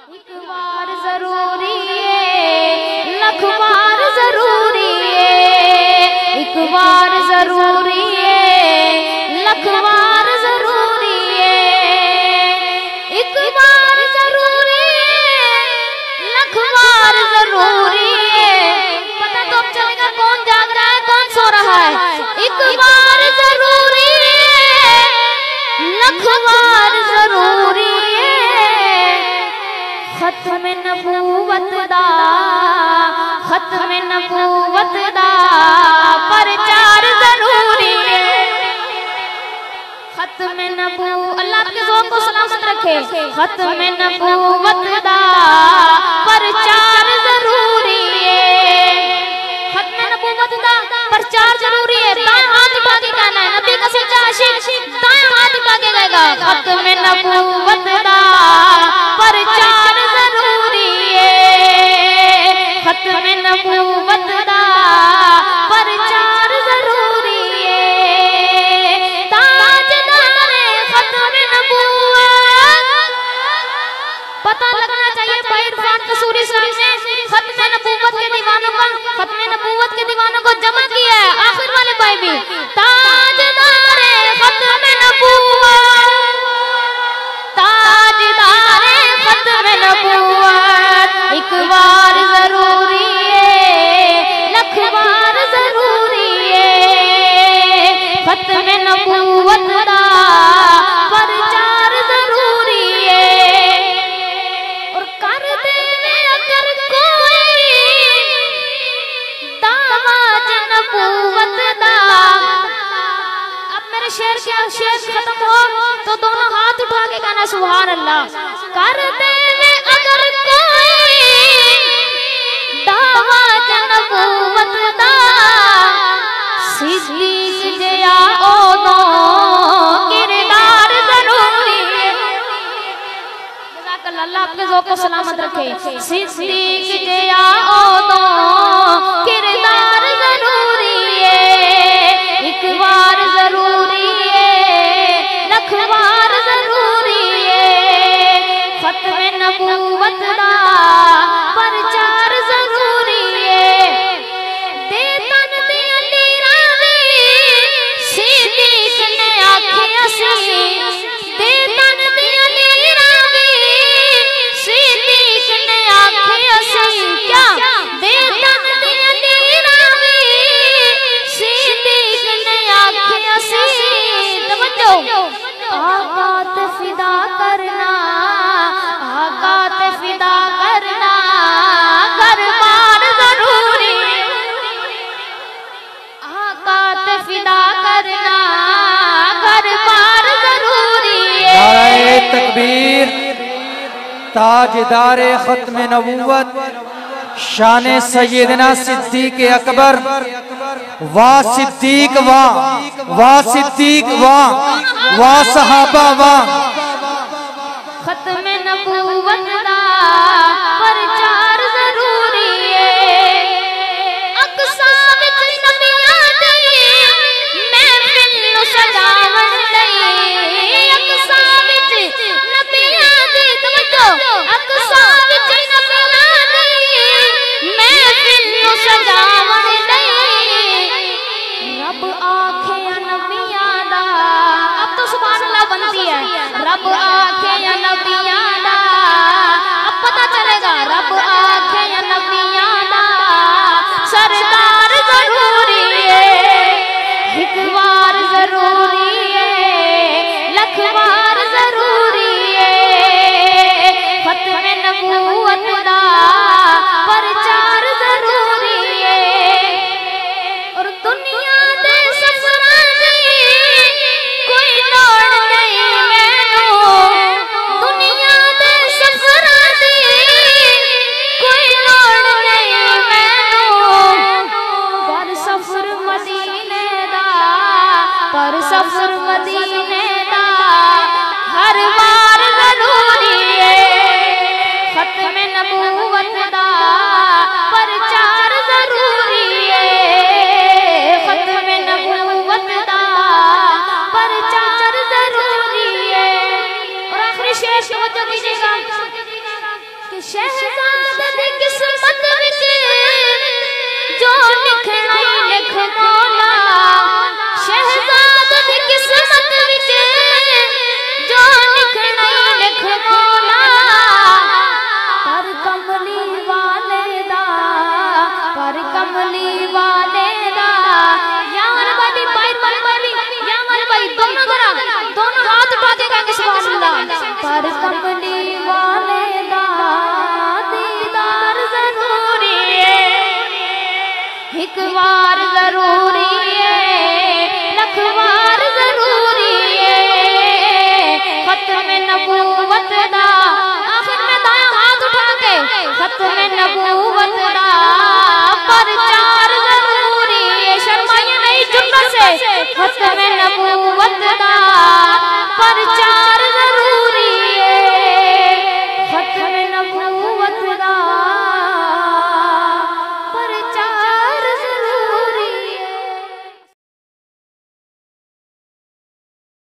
एक बार जरूरी है, लख बार जरूरी है, एक बार जरूरी है, लख बार जरूरी है, एक बार जरूरी है, लख बार जरूरी है। पता तो अब चलेगा कौन जाग रहा है कौन सो रहा है। एक बार जरूरी है, लख बार जरूरी है, खत्म नबूवत दा, खत्म नबूवत दा प्रचार जरूरी है। खत्म नबू अल्लाह आपके ज़ौक़ को सलामत रखे। खत्म नबूवत दा प्रचार जरूरी है, खत्म नबूवत दा प्रचार जरूरी है। दाएं हाथ उठा के कहना है, नबी का सच्चा आशिक दाएं हाथ उठा के कहेगा खत्म नबूवत दा प्रचार जरूरी है, खत्म नबूवत दा प्रचार जरूरी है। ताजदारे खत्म नबूवत पता लगना चाहिए भाई इरफान कसूरी साहब ने खत्म नबूवत के दीवानों का, खत्म नबूवत के दीवानों को जमा किया है। आखिर वाले भाई भी ताजदारे खत्म नबूवत, ताजदारे खत्म नबूवत, एक बार जरूरी है, लख बार जरूरी है, खत्म नबूवत दा प्रचार जरूरी है। और कर देवे अगर कोई दामाद नबूवत दा। अब मेरे शेर खत्म हो तो दोनों हाथ उठा के कहना सुभान अल्लाह। कर देवे अगर कोई दामाद नबूवत दा, सिद्दीक जया ओदो किरदार जरूरी है। जज़ाकल्लाह, अल्लाह आपके ज़ौक़ को सलामत रखे। सिद्दीक जया ओदो किरदार जरूरी है, एक बार जरूरी है, लख बार जरूरी है, खत्म नबूवत दा प्रचार जरूरी है। दे तन दे अली रावी सिद्दीक ने आखे असी, दे तन दे अली रावी सिद्दीक ने आखे असी, क्या दे तन दे अली रावी सिद्दीक ने आखे असी। तवज्जो, आका ते फिदा करना, आका ते फिदा करना, घर बार जरूरी है, आका ते फिदा करना, घर बार जरूरी है। नारे तकबीर, ताजदारे खत्म नबूवत शान सैयदना सिद्दीक अकबर, वाह सिद्दीक वाह, वाह सिद्दीक वाह, वाह सहाबा वाह। खत्म नबूवत दा प्रचार जरूरी है। अक्सा विच नबियां दी महफिल नूं सजावण लई, अक्सा विच नबियां दी, तवज्जो, अक्सा विच नबियां दी महफिल नूं सजावण लई, रब आखे नबियां दा। अब तो सुभान अल्लाह बनती है, रब आखे या नबियां दा। अब पता चलेगा रब आखे या नबियां दा सरदार जरूरी है, एक बार जरूरी है, लख बार जरूरी है, खत्म नबूवत दा प्रचार जरूरी है। और दुनिया दे सफरां दी कोई लोड़ नहीं मैनू, दुनिया दे सफरां दी कोई लोड़ नहीं मैनू, पर सफर मदीने दा, पर सफर मदीने दा हर बार जरूरी है, खत्म नबूवत दा प्रचार जरूरी है, खत्म नबूवत दा प्रचार जरूरी है। और आखिरी शेर तवज्जो दीजिएगा, कि शहजादे दी किस्मत विच जो लिखना ही लिख मौला, शहजादे दी किस्मत विच जो लिखना ही लिख मौला, पर कमली वाले दा, पर कमली वाले दा, यार भाई भाई यार भाई दोनों हाथ उठा के कहेंगे सुभान अल्लाह। पर कमली वाले दा दीदार जरूरी है, एक बार जरूरी